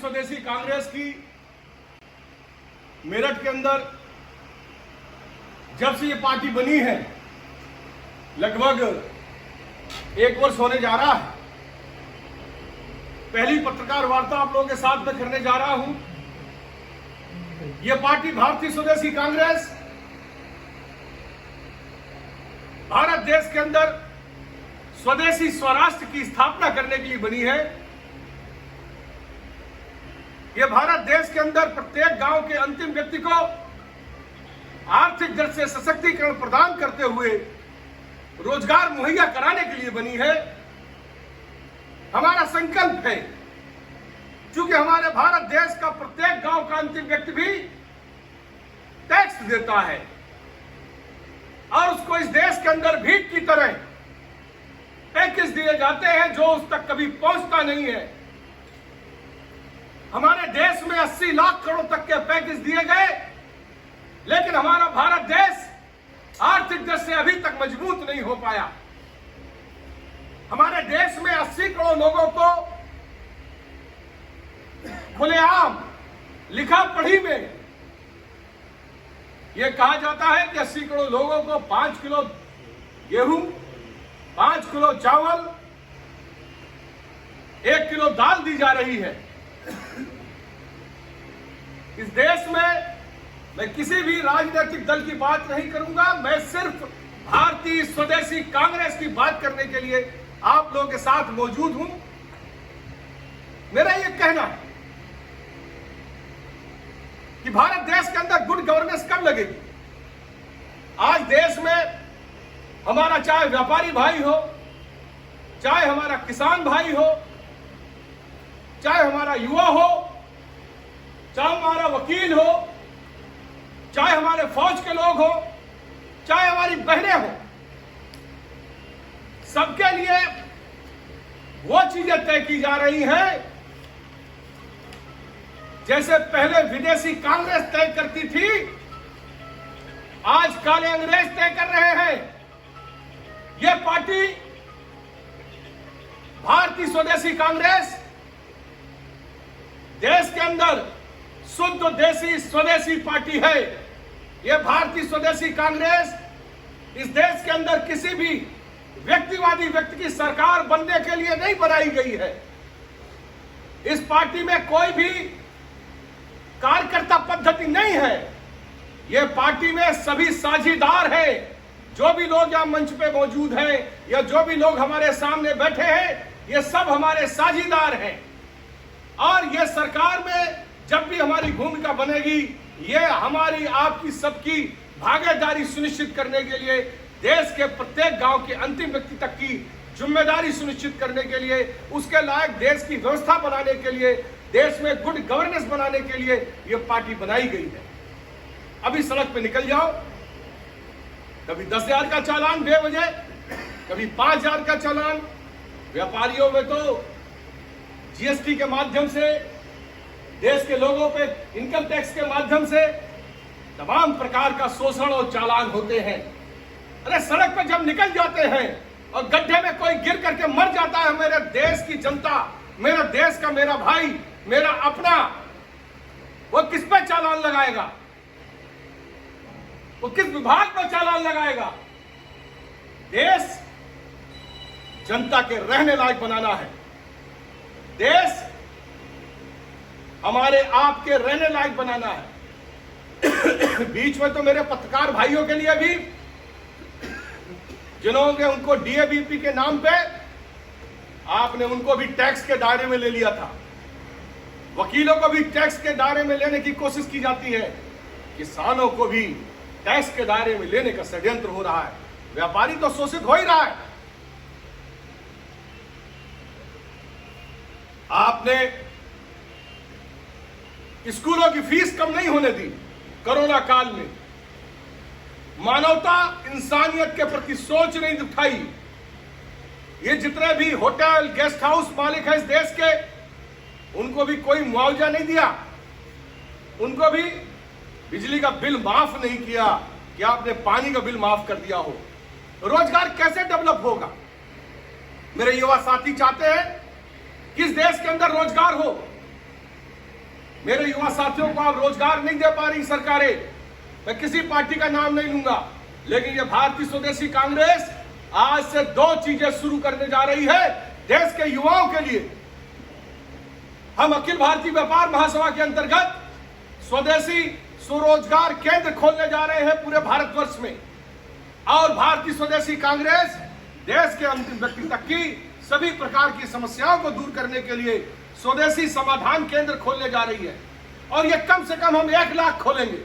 स्वदेशी कांग्रेस की मेरठ के अंदर जब से ये पार्टी बनी है लगभग 1 वर्ष होने जा रहा है। पहली पत्रकार वार्ता आप लोगों के साथ में करने जा रहा हूं। यह पार्टी भारतीय स्वदेशी कांग्रेस भारत देश के अंदर स्वदेशी स्वराष्ट्र की स्थापना करने के लिए बनी है। यह भारत देश के अंदर प्रत्येक गांव के अंतिम व्यक्ति को आर्थिक दृष्टि से सशक्तिकरण प्रदान करते हुए रोजगार मुहैया कराने के लिए बनी है। हमारा संकल्प है, क्योंकि हमारे भारत देश का प्रत्येक गांव का अंतिम व्यक्ति भी टैक्स देता है और उसको इस देश के अंदर भीख की तरह पैकेज दिए जाते हैं जो उस तक कभी पहुंचता नहीं है। हमारे देश में 80 लाख करोड़ तक के पैकेज दिए गए, लेकिन हमारा भारत देश आर्थिक दृष्टि से अभी तक मजबूत नहीं हो पाया। हमारे देश में 80 करोड़ लोगों को खुलेआम लिखा पढ़ी में यह कहा जाता है कि 80 करोड़ लोगों को 5 किलो गेहूं, 5 किलो चावल, 1 किलो दाल दी जा रही है। इस देश में मैं किसी भी राजनीतिक दल की बात नहीं करूंगा, मैं सिर्फ भारतीय स्वदेशी कांग्रेस की बात करने के लिए आप लोगों के साथ मौजूद हूं। मेरा यह कहना है कि भारत देश के अंदर गुड गवर्नेंस कब लगेगी। आज देश में हमारा चाहे व्यापारी भाई हो, चाहे हमारा किसान भाई हो, चाहे हमारा युवा हो, चाहे हमारा वकील हो, चाहे हमारे फौज के लोग हो, चाहे हमारी बहनें हो, सबके लिए वो चीजें तय की जा रही हैं जैसे पहले विदेशी कांग्रेस तय करती थी, आज काले अंग्रेज तय कर रहे हैं। यह पार्टी भारतीय स्वदेशी कांग्रेस देश के अंदर शुद्ध देशी स्वदेशी पार्टी है। यह भारतीय स्वदेशी कांग्रेस इस देश के अंदर किसी भी व्यक्तिवादी व्यक्ति की सरकार बनने के लिए नहीं बनाई गई है। इस पार्टी में कोई भी कार्यकर्ता पद्धति नहीं है। यह पार्टी में सभी साझीदार हैं। जो भी लोग यहां मंच पे मौजूद हैं या जो भी लोग हमारे सामने बैठे हैं, ये सब हमारे साझीदार हैं। और ये सरकार में जब भी हमारी भूमिका बनेगी, ये हमारी आपकी सबकी भागीदारी सुनिश्चित करने के लिए, देश के प्रत्येक गांव के अंतिम व्यक्ति तक की जिम्मेदारी सुनिश्चित करने के लिए, उसके लायक देश की व्यवस्था बनाने के लिए, देश में गुड गवर्नेंस बनाने के लिए यह पार्टी बनाई गई है। अभी सड़क पे निकल जाओ, कभी 10,000 का चालान बेवजह, कभी 5,000 का चालान। व्यापारियों में तो जीएसटी के माध्यम से, देश के लोगों पे इनकम टैक्स के माध्यम से तमाम प्रकार का शोषण और चालान होते हैं। अरे सड़क पर जब निकल जाते हैं और गड्ढे में कोई गिर करके मर जाता है, मेरे देश की जनता, मेरा देश का मेरा भाई, मेरा अपना, वो किस पे चालान लगाएगा? वो किस विभाग पर चालान लगाएगा? देश जनता के रहने लायक बनाना है। देश हमारे आपके रहने लायक बनाना है। बीच में तो मेरे पत्रकार भाइयों के लिए भी, जिन्होंने उनको डीएबीपी के नाम पे आपने उनको भी टैक्स के दायरे में ले लिया था, वकीलों को भी टैक्स के दायरे में लेने की कोशिश की जाती है, किसानों को भी टैक्स के दायरे में लेने का षड्यंत्र हो रहा है। व्यापारी तो शोषित हो ही रहा है। आपने स्कूलों की फीस कम नहीं होने दी कोरोना काल में। मानवता, इंसानियत के प्रति सोच नहीं उठाई। ये जितने भी होटल, गेस्ट हाउस मालिक हैं इस देश के, उनको भी कोई मुआवजा नहीं दिया, उनको भी बिजली का बिल माफ नहीं किया कि आपने पानी का बिल माफ कर दिया हो। रोजगार कैसे डेवलप होगा? मेरे युवा साथी चाहते हैं कि इस देश के अंदर रोजगार हो। मेरे युवा साथियों को आप रोजगार नहीं दे पा रही सरकारें। मैं किसी पार्टी का नाम नहीं लूंगा, लेकिन ये भारतीय स्वदेशी कांग्रेस आज से 2 चीजें शुरू करने जा रही है देश के युवाओं के लिए। हम अखिल भारतीय व्यापार महासभा के अंतर्गत स्वदेशी स्वरोजगार केंद्र खोलने जा रहे हैं पूरे भारतवर्ष में, और भारतीय स्वदेशी कांग्रेस देश के अंतिम व्यक्ति तक की सभी प्रकार की समस्याओं को दूर करने के लिए स्वदेशी समाधान केंद्र खोलने जा रही है। और ये कम से कम हम 1 लाख खोलेंगे,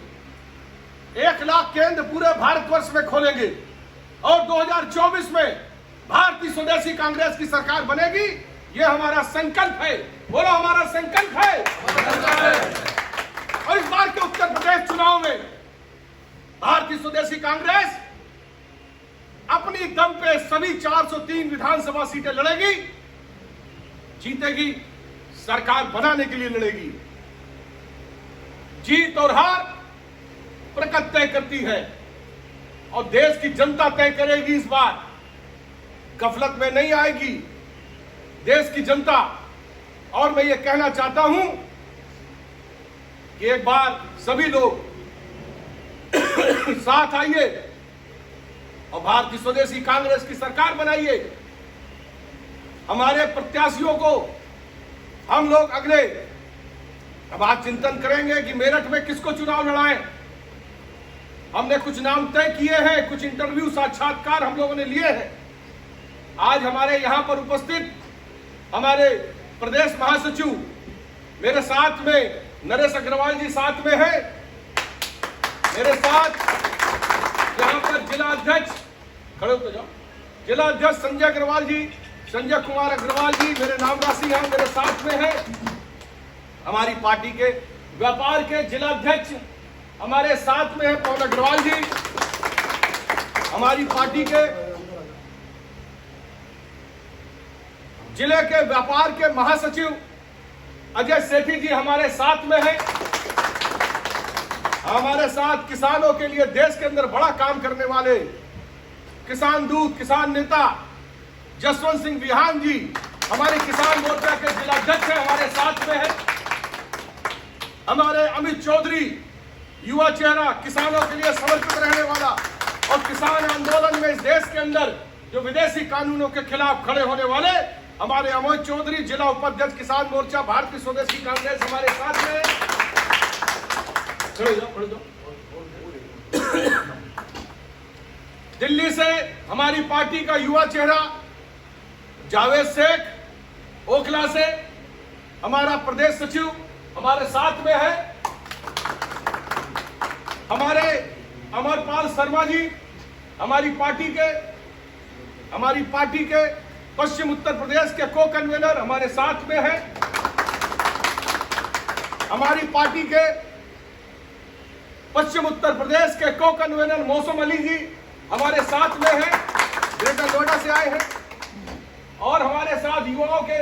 1 लाख केंद्र पूरे भारतवर्ष में खोलेंगे। और 2024 में भारतीय स्वदेशी कांग्रेस की सरकार बनेगी, ये हमारा संकल्प है। बोलो, हमारा संकल्प है। और इस बार के उत्तर प्रदेश चुनाव में भारतीय स्वदेशी कांग्रेस अपनी दम पे सभी 403 विधानसभा सीटें लड़ेगी, जीतेगी, सरकार बनाने के लिए लड़ेगी। जीत और हार प्रकृति तय करती है और देश की जनता तय करेगी। इस बार गफलत में नहीं आएगी देश की जनता। और मैं ये कहना चाहता हूं कि एक बार सभी लोग साथ आइए और भारतीय स्वदेशी कांग्रेस की सरकार बनाइए। हमारे प्रत्याशियों को हम लोग अगले अब आज चिंतन करेंगे कि मेरठ में किसको चुनाव लड़ाएं। हमने कुछ नाम तय किए हैं, कुछ इंटरव्यू साक्षात्कार हम लोगों ने लिए हैं। आज हमारे यहां पर उपस्थित हमारे प्रदेश महासचिव मेरे साथ में नरेश अग्रवाल जी साथ में है। मेरे साथ यहां पर जिला अध्यक्ष खड़े होते जाओ, जिला अध्यक्ष संजय अग्रवाल जी, संजय कुमार अग्रवाल जी मेरे नाम राशि यहां मेरे साथ में है। हमारी पार्टी के व्यापार के जिला अध्यक्ष हमारे साथ में है पवन अग्रवाल जी। हमारी पार्टी के जिले के व्यापार के महासचिव अजय सेठी जी हमारे साथ में है। हमारे साथ किसानों के लिए देश के अंदर बड़ा काम करने वाले किसान दूत, किसान नेता जसवंत सिंह विहान जी हमारे किसान मोर्चा के जिला अध्यक्ष है, हमारे साथ में है। हमारे अमित चौधरी युवा चेहरा, किसानों के लिए समर्पित रहने वाला और किसान आंदोलन में इस देश के अंदर जो विदेशी कानूनों के खिलाफ खड़े होने वाले हमारे अमित चौधरी जिला उपाध्यक्ष किसान मोर्चा भारतीय स्वदेशी कांग्रेस हमारे साथ में। खड़े जाओ। दिल्ली से हमारी पार्टी का युवा चेहरा जावेद शेख, ओखला से हमारा प्रदेश सचिव हमारे साथ में है। हमारे अमरपाल शर्मा जी हमारी पार्टी के पश्चिम उत्तर प्रदेश के को कन्वीनर हमारे साथ में है। हमारी पार्टी के पश्चिम उत्तर प्रदेश के को कन्वीनर मौसम अली जी हमारे साथ में है, ग्रेटर नोएडा से आए हैं। और हमारे साथ युवाओं के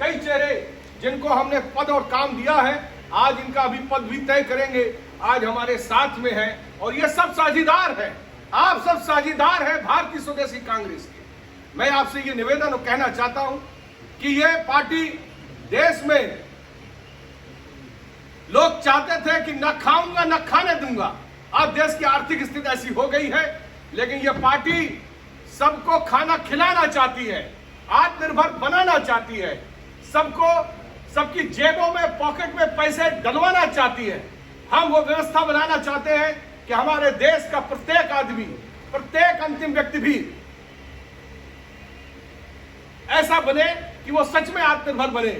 कई चेहरे जिनको हमने पद और काम दिया है, आज इनका अभी पद भी तय करेंगे, आज हमारे साथ में है। और ये सब साझीदार हैं, आप सब साझीदार हैं भारतीय स्वदेशी कांग्रेस के। मैं आपसे ये निवेदन कहना चाहता हूं कि ये पार्टी देश में लोग चाहते थे कि न खाऊंगा न खाने दूंगा। अब देश की आर्थिक स्थिति ऐसी हो गई है, लेकिन ये पार्टी सबको खाना खिलाना चाहती है, आत्मनिर्भर बनाना चाहती है, सबको सबकी जेबों में पॉकेट में पैसे डलवाना चाहती है। हम वो व्यवस्था बनाना चाहते हैं कि हमारे देश का प्रत्येक आदमी, प्रत्येक अंतिम व्यक्ति भी ऐसा बने कि वो सच में आत्मनिर्भर बने।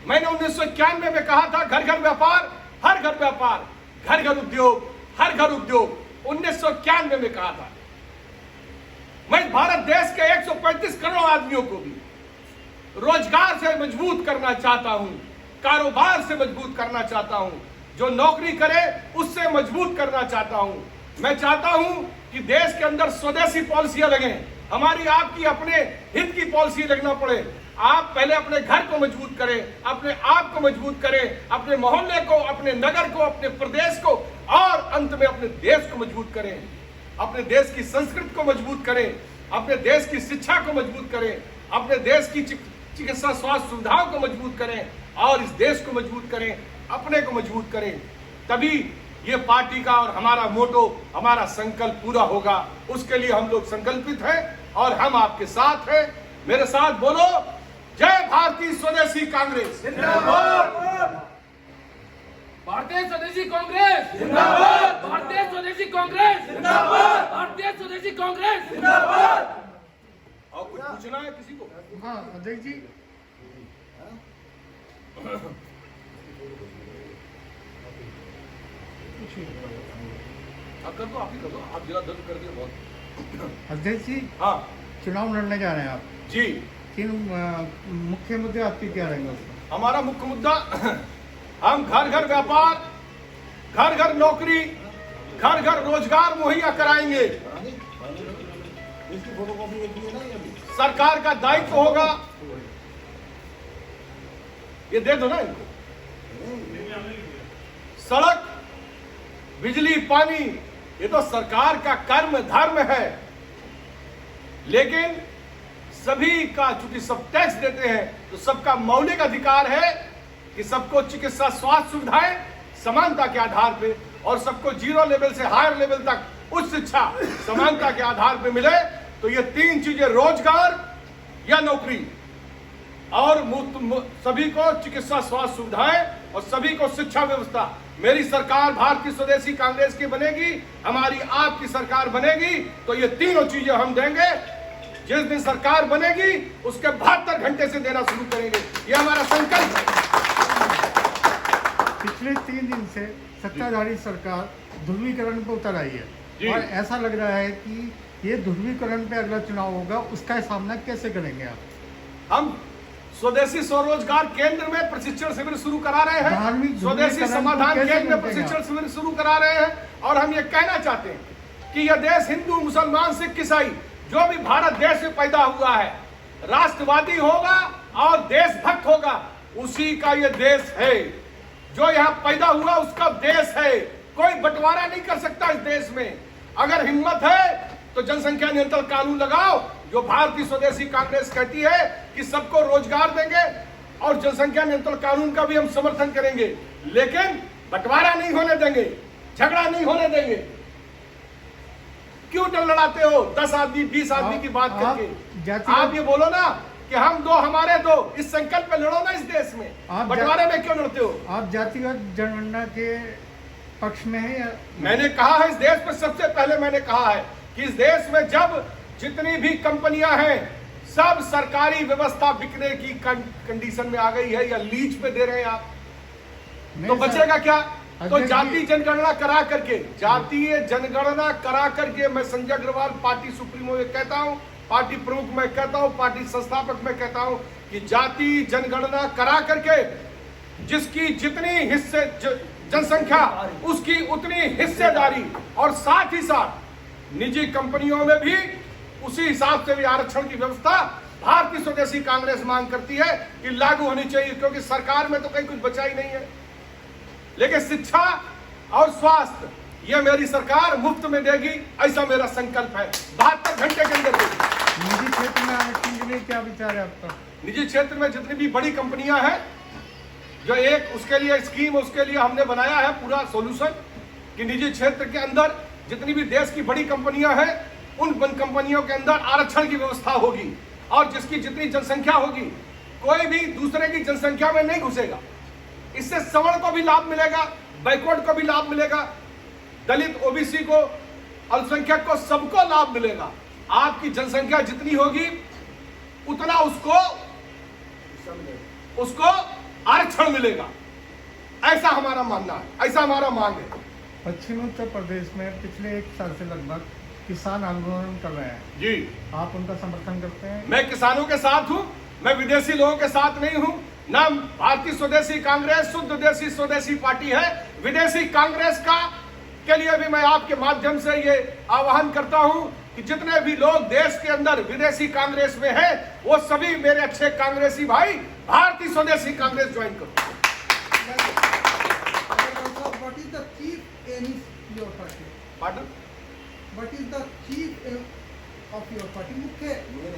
मैंने 1991 में कहा था घर घर व्यापार, हर घर व्यापार, घर घर उद्योग, हर घर उद्योग। 1991 में कहा था। मैं भारत देश के 135 करोड़ आदमियों को भी रोजगार से मजबूत करना चाहता हूं, कारोबार से मजबूत करना चाहता हूं, जो नौकरी करे उससे मजबूत करना चाहता हूं। मैं चाहता हूं कि देश के अंदर स्वदेशी पॉलिसियां लगें, हमारी आपकी अपने हित की पॉलिसी लगना पड़े। आप पहले अपने घर को मजबूत करें, अपने आप को मजबूत करें, अपने मोहल्ले को, अपने नगर को, अपने प्रदेश को और अंत में अपने देश को मजबूत करें, अपने देश की संस्कृति को मजबूत करें, अपने देश की शिक्षा को मजबूत करें, अपने देश की चिकित्सा स्वास्थ्य सुविधाओं को मजबूत करें और इस देश को मजबूत करें। अपने को मजबूत करें, तभी ये पार्टी का और हमारा मोटो, हमारा संकल्प पूरा होगा। उसके लिए हम लोग संकल्पित हैं और हम आपके साथ हैं। मेरे साथ बोलो, जय भारतीय स्वदेशी कांग्रेस जिंदाबाद, भारतीय स्वदेशी कांग्रेस जिंदाबाद, भारतीय स्वदेशी कांग्रेस जिंदाबाद, भारतीय स्वदेशी कांग्रेस जिंदाबाद। और कुछ पूछना है किसी को? हाँ अध्यक्ष जी, आप कर दो, आप ही कर दो, आप जिला दर्ज कर दिए बहुत। अध्यक्ष जी हाँ चुनाव लड़ने जा रहे हैं आप, जी, तीन मुख्य मुद्दे आपके क्या रहेंगे उसमें? हमारा मुख्य मुद्दा, हम घर घर व्यापार, घर घर नौकरी, घर घर रोजगार मुहैया कराएंगे। सरकार का दायित्व होगा, ये दे दो ना इनको, सड़क, बिजली, पानी, ये तो सरकार का कर्म धर्म है। लेकिन सभी का, चूंकि सब टैक्स देते हैं, तो सबका मौलिक अधिकार है कि सबको चिकित्सा स्वास्थ्य सुविधाएं समानता के आधार पे, और सबको जीरो लेवल से हायर लेवल तक उच्च शिक्षा समानता के आधार पे मिले। तो ये तीन चीजें, रोजगार या नौकरी और सभी को चिकित्सा स्वास्थ्य सुविधाएं और सभी को शिक्षा व्यवस्था, मेरी सरकार भारतीय स्वदेशी कांग्रेस की बनेगी, हमारी आपकी सरकार बनेगी, तो ये तीनों चीजें हम देंगे। जिस दिन सरकार बनेगी उसके 72 घंटे से देना शुरू करेंगे, ये हमारा संकल्प है। पिछले 3 दिन से सत्ताधारी सरकार ध्रुवीकरण पर उतर आई है और ऐसा लग रहा है कि ये ध्रुवीकरण पे अगला चुनाव होगा, उसका सामना कैसे करेंगे आप? हम स्वदेशी स्वरोजगार केंद्र में प्रशिक्षण शिविर शुरू करा रहे हैं, स्वदेशी समाधान केंद्र में प्रशिक्षण शिविर शुरू करा रहे हैं, और हम ये कहना चाहते हैं कि यह देश हिंदू, मुसलमान, सिख, ईसाई, जो भी भारत देश में पैदा हुआ है, राष्ट्रवादी होगा और देशभक्त होगा, उसी का ये देश है। जो यहाँ पैदा हुआ उसका देश है, कोई बंटवारा नहीं कर सकता इस देश में। अगर हिम्मत है तो जनसंख्या नियंत्रण कानून लगाओ, जो भारतीय स्वदेशी कांग्रेस कहती है कि सबको रोजगार देंगे, और जनसंख्या नियंत्रण कानून का भी हम समर्थन करेंगे, लेकिन बंटवारा नहीं होने देंगे, झगड़ा नहीं होने देंगे। क्यों डर लड़ाते हो 10 आदमी 20 आदमी की बात करके? आप ये बोलो ना कि हम दो हमारे दो, इस संकल्प पे लड़ो ना इस देश में, बंटवारे में क्यों लड़ते हो? आप जातिगत जनगणना के पक्ष में है या? मैंने कहा है, इस देश में सबसे पहले मैंने कहा है कि इस देश में जब जितनी भी कंपनियां हैं, सब सरकारी व्यवस्था बिकने की कंडीशन में आ गई है, या लीज पे दे रहे हैं आप, तो बचेगा क्या? तो जाति जनगणना करा करके, जातीय जनगणना करा करके, मैं संजय अग्रवाल पार्टी सुप्रीमो में कहता हूं, पार्टी प्रमुख मैं कहता हूं, पार्टी संस्थापक मैं कहता हूं कि जाति जनगणना करा करके जिसकी जितनी हिस्से जनसंख्या, उसकी उतनी हिस्सेदारी, और साथ ही साथ निजी कंपनियों में भी उसी हिसाब से भी आरक्षण की व्यवस्था भारतीय स्वदेशी कांग्रेस मांग करती है कि लागू होनी चाहिए, क्योंकि सरकार में तो कहीं कुछ बचा ही नहीं है। लेकिन शिक्षा और स्वास्थ्य ये मेरी सरकार मुफ्त में देगी, ऐसा मेरा संकल्प है, 72 घंटे के अंदर देगी। निजी क्षेत्र में आरक्षण के लिए क्या विचार है आपका? निजी क्षेत्र में जितनी भी बड़ी कंपनियां हैं, जो एक उसके लिए स्कीम, उसके लिए हमने बनाया है पूरा सॉल्यूशन कि निजी क्षेत्र के अंदर जितनी भी देश की बड़ी कंपनियां हैं, उन कंपनियों के अंदर आरक्षण की व्यवस्था होगी, और जिसकी जितनी जनसंख्या होगी, कोई भी दूसरे की जनसंख्या में नहीं घुसेगा। इससे सवर्ण को भी लाभ मिलेगा, बैकवर्ड को भी लाभ मिलेगा, दलित, ओबीसी को, अल्पसंख्यक को, सबको लाभ मिलेगा। आपकी जनसंख्या जितनी होगी उतना उसको आरक्षण मिलेगा, ऐसा हमारा मानना है, ऐसा हमारा मांग है। पश्चिमी उत्तर प्रदेश में पिछले 1 साल से लगभग किसान आंदोलन कर रहे हैं जी, आप उनका समर्थन करते हैं? मैं किसानों के साथ हूं, मैं विदेशी लोगों के साथ नहीं हूं। ना भारतीय स्वदेशी कांग्रेस शुद्ध देशी स्वदेशी पार्टी है, विदेशी कांग्रेस का के लिए भी मैं आपके माध्यम से ये आह्वान करता हूं कि जितने भी लोग देश के अंदर विदेशी कांग्रेस में हैं, वो सभी मेरे अच्छे कांग्रेसी भाई भारतीय स्वदेशी कांग्रेस ज्वाइन करो। What is the chief aim of your party? Pardon? What is the chief aim of your party? मुख्य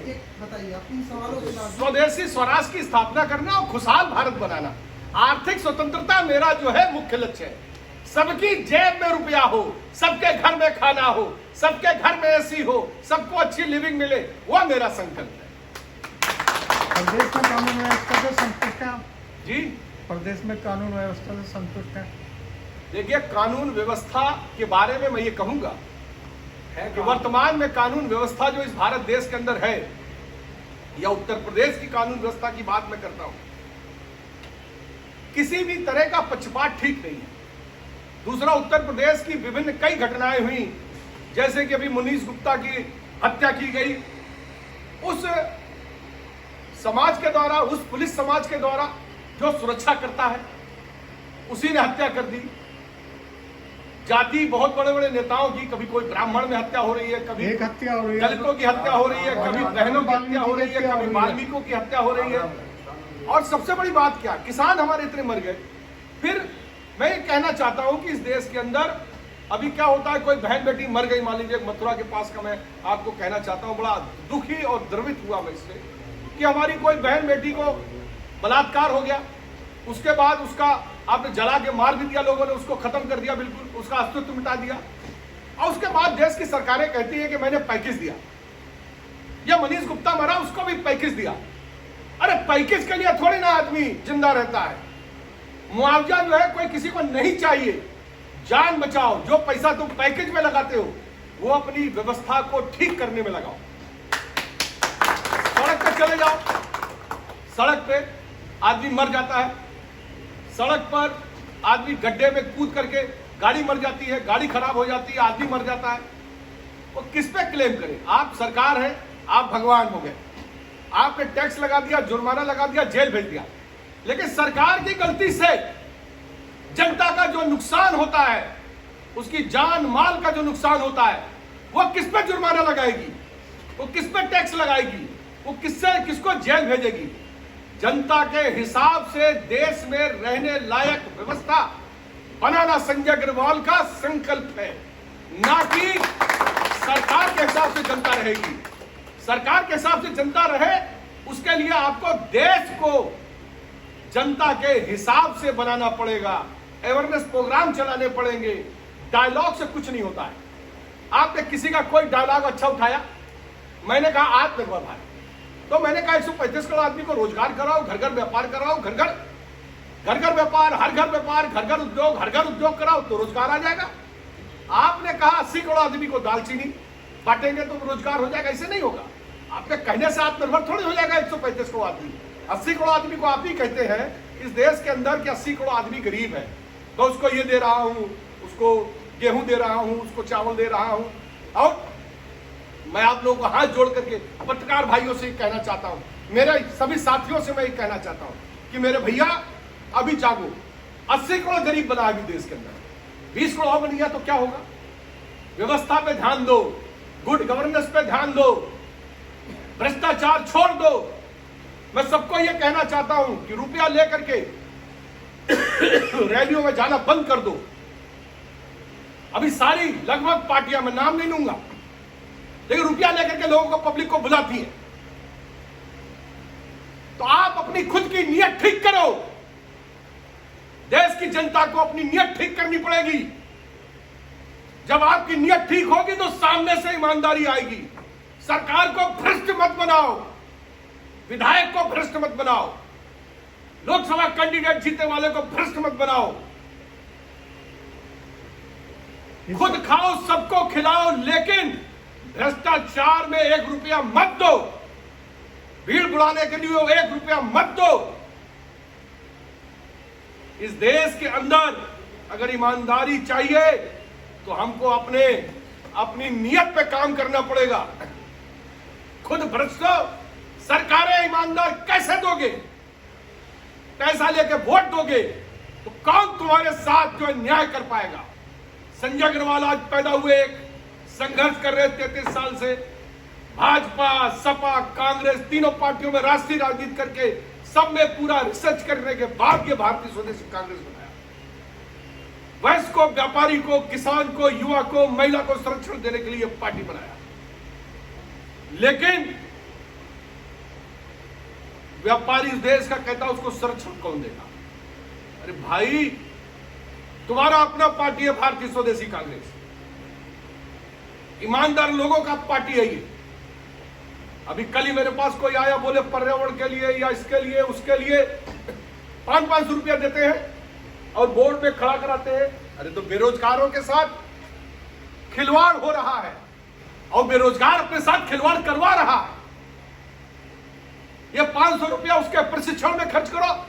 एक बताइए अपनी सवालों के बाद। स्वदेशी स्वराज की स्थापना करना और खुशहाल भारत बनाना, आर्थिक स्वतंत्रता मेरा जो है मुख्य लक्ष्य है। सबकी जेब में रुपया हो, सबके घर में खाना हो, सबके घर में एसी हो, सबको अच्छी लिविंग मिले, वह मेरा संकल्प है। प्रदेश में कानून व्यवस्था से संतुष्ट हैं आप? जी, प्रदेश में कानून व्यवस्था से संतुष्ट हैं? देखिए, कानून व्यवस्था के बारे में मैं ये कहूंगा कि वर्तमान में कानून व्यवस्था जो इस भारत देश के अंदर है, या उत्तर प्रदेश की कानून व्यवस्था की बात मैं करता हूं, किसी भी तरह का पक्षपात ठीक नहीं है। दूसरा, उत्तर प्रदेश की विभिन्न कई घटनाएं हुई, जैसे कि अभी मनीष गुप्ता की हत्या की गई, उस समाज के द्वारा, उस पुलिस समाज के द्वारा जो सुरक्षा करता है, उसी ने हत्या कर दी। जाति बहुत बड़े बड़े नेताओं की, कभी कोई ब्राह्मण में हत्या हो रही है, कभी एक हत्या हो रही है, दलितों की हत्या हो रही है, कभी बहनों की हत्या हो रही है, कभी वाल्मीकियों की हत्या हो रही है। और सबसे बड़ी बात क्या, किसान हमारे इतने मर गए। फिर मैं ये कहना चाहता हूं कि इस देश के अंदर अभी क्या होता है, कोई बहन बेटी मर गई, मान लीजिए मथुरा के पास का मैं आपको कहना चाहता हूं, बड़ा दुखी और द्रवित हुआ मैं इससे कि हमारी कोई बहन बेटी को बलात्कार हो गया, उसके बाद उसका आपने जला के मार भी दिया, लोगों ने उसको खत्म कर दिया, बिल्कुल उसका अस्तित्व मिटा दिया। और उसके बाद देश की सरकारें कहती है कि मैंने पैकेज दिया, या मनीष गुप्ता मरा, उसको भी पैकेज दिया। अरे पैकेज के लिए थोड़ी ना आदमी जिंदा रहता है। मुआवजा जो है कोई किसी को नहीं चाहिए, जान बचाओ। जो पैसा तुम पैकेज में लगाते हो वो अपनी व्यवस्था को ठीक करने में लगाओ। सड़क पे चले जाओ, सड़क पे आदमी मर जाता है, सड़क पर आदमी गड्ढे में कूद करके गाड़ी मर जाती है, गाड़ी खराब हो जाती है, आदमी मर जाता है। वो किस पे क्लेम करें? आप सरकार है, आप भगवान हो गए, आपने टैक्स लगा दिया, जुर्माना लगा दिया, जेल भेज दिया, लेकिन सरकार की गलती से जनता का जो नुकसान होता है, उसकी जान माल का जो नुकसान होता है, वो किस पे जुर्माना लगाएगी, वो किस पे टैक्स लगाएगी, वो किसको जेल भेजेगी? जनता के हिसाब से देश में रहने लायक व्यवस्था बनाना संजय अग्रवाल का संकल्प है, ना कि सरकार के हिसाब से जनता रहेगी। सरकार के हिसाब से जनता रहे, उसके लिए आपको देश को जनता के हिसाब से बनाना पड़ेगा, अवेयरनेस प्रोग्राम चलाने पड़ेंगे। डायलॉग से कुछ नहीं होता है। आपने किसी का कोई डायलॉग अच्छा उठाया, मैंने कहा आत्मनिर्भर भारत, तो मैंने कहा 135 करोड़ आदमी को रोजगार कराओ, घर घर व्यापार कराओ, घर घर व्यापार, हर घर व्यापार, घर घर उद्योग कराओ तो रोजगार आ जाएगा। आपने कहा 80 करोड़ आदमी को दालचीनी बांटेंगे तो रोजगार हो जाएगा, ऐसे नहीं होगा। आपके कहने से आत्मनिर्भर थोड़ी हो जाएगा 135 करोड़ आदमी। 80 करोड़ आदमी को आप ही कहते हैं इस देश के अंदर कि 80 करोड़ आदमी गरीब है, तो उसको ये दे रहा हूं, उसको गेहूं दे रहा हूं, उसको चावल दे रहा हूं। और मैं आप लोगों को हाथ जोड़ करके पत्रकार भाइयों से कहना चाहता हूं, मेरे सभी साथियों से मैं कहना चाहता हूं कि मेरे भैया अभी जागो। 80 करोड़ गरीब बना अभी देश के अंदर, 20 करोड़ बन गया तो क्या होगा? व्यवस्था पे ध्यान दो, गुड गवर्नेंस पे ध्यान दो, भ्रष्टाचार छोड़ दो। मैं सबको यह कहना चाहता हूं कि रुपया लेकर के रैलियों में जाना बंद कर दो। अभी सारी लगभग पार्टियां, मैं नाम नहीं लूंगा, लेकिन रुपया लेकर के लोगों को, पब्लिक को बुलाती है। तो आप अपनी खुद की नियत ठीक करो। देश की जनता को अपनी नियत ठीक करनी पड़ेगी। जब आपकी नियत ठीक होगी तो सामने से ईमानदारी आएगी। सरकार को भ्रष्ट मत बनाओ, विधायक को भ्रष्ट मत बनाओ, लोकसभा कैंडिडेट जीतने वाले को भ्रष्ट मत बनाओ। खुद खाओ, सबको खिलाओ, लेकिन भ्रष्टाचार में 1 रुपया मत दो। भीड़ बुलाने के लिए 1 रुपया मत दो। इस देश के अंदर अगर ईमानदारी चाहिए तो हमको अपनी नियत पे काम करना पड़ेगा। खुद भ्रष्ट सरकारें ईमानदार कैसे दोगे? पैसा लेके वोट दोगे तो कौन तुम्हारे साथ जो न्याय कर पाएगा? संजय अग्रवाल आज पैदा हुए, एक संघर्ष कर रहे 33 साल से, भाजपा, सपा, कांग्रेस, तीनों पार्टियों में राष्ट्रीय राजनीति करके सब में पूरा रिसर्च करने के बाद ये भारतीय स्वदेशी कांग्रेस बनाया। वयस्क को, व्यापारी को, किसान को, युवा को, महिला को संरक्षण देने के लिए पार्टी बनाया। लेकिन व्यापारी इस देश का कहता है उसको संरक्षण कौन देगा? अरे भाई, तुम्हारा अपना पार्टी है भारतीय स्वदेशी कांग्रेस, ईमानदार लोगों का पार्टी है ये। अभी कल ही मेरे पास कोई आया, बोले पर्यावरण के लिए या इसके लिए उसके लिए 500 रुपया देते हैं और बोर्ड में खड़ा कराते हैं। अरे तो बेरोजगारों के साथ खिलवाड़ हो रहा है और बेरोजगार अपने साथ खिलवाड़ करवा रहा है। ये 500 रुपया उसके प्रशिक्षण में खर्च करो,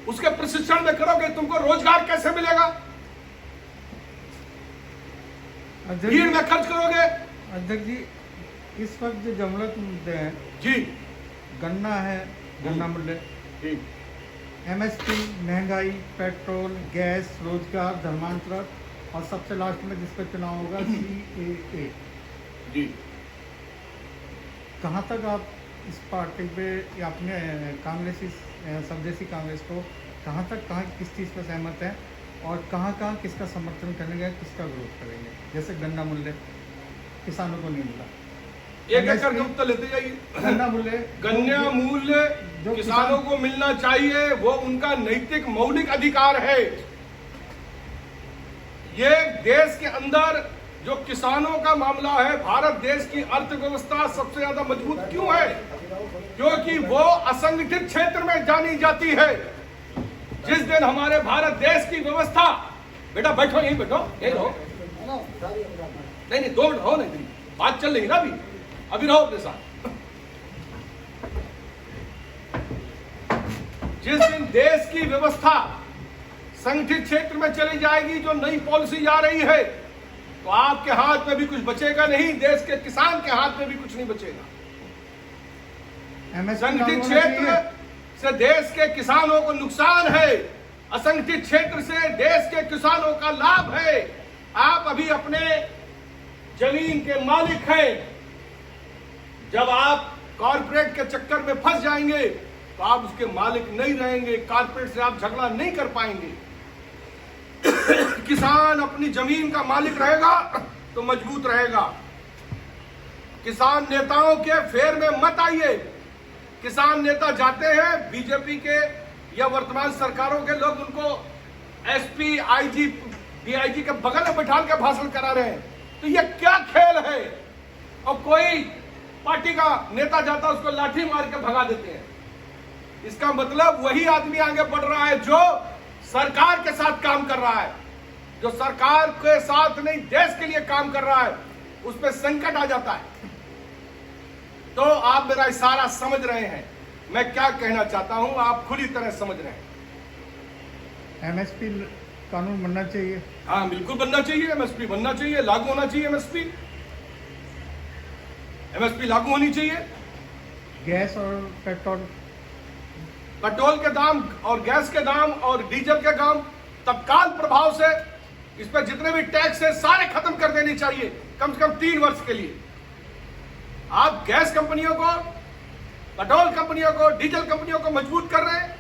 उसके प्रशिक्षण में करोगे, तुमको रोजगार कैसे मिलेगा? भीड़ में खर्च करोगे। अध्यक्ष जी, इस वक्त जो जमलत मुद्दे हैं जी, गन्ना है, गन्ना मूल्य, MSP, महंगाई, पेट्रोल, गैस, रोजगार, धर्मांतरण और सबसे लास्ट में जिस पर चुनाव होगा CAA। जी, कहाँ तक आप इस पार्टी पे या अपने कांग्रेसी स्वदेशी कांग्रेस को कहाँ किस चीज़ पर सहमत हैं और कहाँ किसका समर्थन करेंगे, किसका विरोध करेंगे? जैसे गन्ना मूल्य किसानों को नहीं मिला, एक एक करके उत्तर लेते जाइए। गन्ना मूल्य, गन्ना मूल्य जो किसानों को मिलना चाहिए, वो उनका नैतिक मौलिक अधिकार है। ये देश के अंदर जो किसानों का मामला है, भारत देश की अर्थव्यवस्था सबसे ज्यादा मजबूत क्यों है? क्योंकि वो असंगठित क्षेत्र में जानी जाती है। जिस दिन हमारे भारत देश की व्यवस्था, बेटा बैठो, यहीं बैठो, यहीं रहो, नहीं 2 मिनट रहो, नहीं बात चल रही ना, अभी रहो अपने साथ। जिस दिन देश की व्यवस्था संगठित क्षेत्र में चली जाएगी, जो नई पॉलिसी जा रही है, तो आपके हाथ में भी कुछ बचेगा नहीं, देश के किसान के हाथ में भी कुछ नहीं बचेगा। संगठित क्षेत्र से देश के किसानों को नुकसान है, असंगठित क्षेत्र से देश के किसानों का लाभ है। आप अभी अपने जमीन के मालिक हैं, जब आप कॉर्पोरेट के चक्कर में फंस जाएंगे तो आप उसके मालिक नहीं रहेंगे, कॉर्पोरेट से आप झगड़ा नहीं कर पाएंगे। किसान अपनी जमीन का मालिक रहेगा तो मजबूत रहेगा। किसान नेताओं के फेर में मत आइए। किसान नेता जाते हैं बीजेपी के या वर्तमान सरकारों के, लोग उनको SP, IG, DIG के बगल में बैठा के भाषण करा रहे हैं। तो ये क्या खेल है? और कोई पार्टी का नेता जाता उसको लाठी मार के भगा देते हैं। इसका मतलब वही आदमी आगे बढ़ रहा है जो सरकार के साथ काम कर रहा है, जो सरकार के साथ नहीं देश के लिए काम कर रहा है, उस पर संकट आ जाता है। तो आप मेरा इशारा समझ रहे हैं, मैं क्या कहना चाहता हूं, आप खुली तरह समझ रहे हैं। MSP कानून बनना चाहिए। हाँ बिल्कुल बनना चाहिए, MSP बनना चाहिए, लागू होना चाहिए। MSP लागू होनी चाहिए। गैस और पेट्रोल के दाम और गैस के दाम और डीजल के दाम तत्काल प्रभाव से, इस पर जितने भी टैक्स है सारे खत्म कर देने चाहिए, कम से कम 3 वर्ष के लिए। आप गैस कंपनियों को, पेट्रोल कंपनियों को, डीजल कंपनियों को मजबूत कर रहे हैं।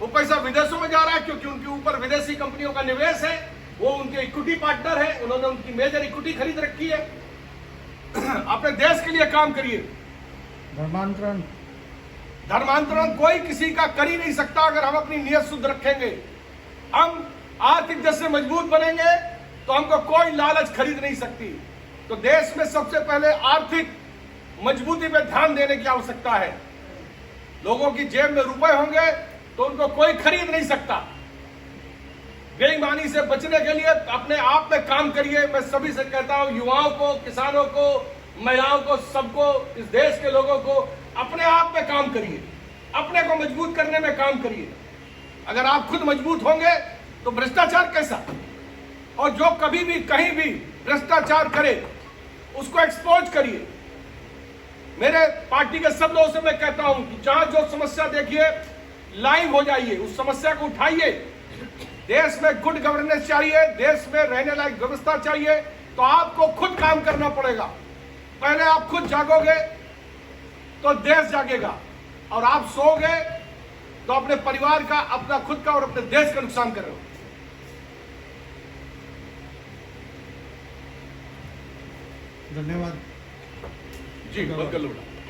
वो पैसा विदेशों में जा रहा है क्योंकि उनके ऊपर विदेशी कंपनियों का निवेश है, वो उनके इक्विटी पार्टनर है, उन्होंने उनकी मेजर इक्विटी खरीद रखी है। अपने देश के लिए काम करिए। धर्मांतरण कोई किसी का कर ही नहीं सकता अगर हम अपनी नियत शुद्ध रखेंगे। हम आर्थिक दृष्टि से मजबूत बनेंगे तो हमको कोई लालच खरीद नहीं सकती। तो देश में सबसे पहले आर्थिक मजबूती पे ध्यान देने की आवश्यकता है। लोगों की जेब में रुपए होंगे तो उनको कोई खरीद नहीं सकता। बेईमानी से बचने के लिए अपने आप में काम करिए। मैं सभी से कहता हूं, युवाओं को, किसानों को, महिलाओं को, सबको, इस देश के लोगों को अपने आप में काम करिए, अपने को मजबूत करने में काम करिए। अगर आप खुद मजबूत होंगे तो भ्रष्टाचार कैसा, और जो कभी भी कहीं भी भ्रष्टाचार करे उसको एक्सपोज करिए। मेरे पार्टी के सब लोगों से मैं कहता हूं कि जहां जो समस्या देखिए लाइव हो जाइए, उस समस्या को उठाइए। देश में गुड गवर्नेंस चाहिए, देश में रहने लायक व्यवस्था चाहिए, तो आपको खुद काम करना पड़ेगा। पहले आप खुद जागोगे तो देश जागेगा, और आप सोओगे तो अपने परिवार का, अपना खुद का और अपने देश का नुकसान कर रहे हो। धन्यवाद जी, बदल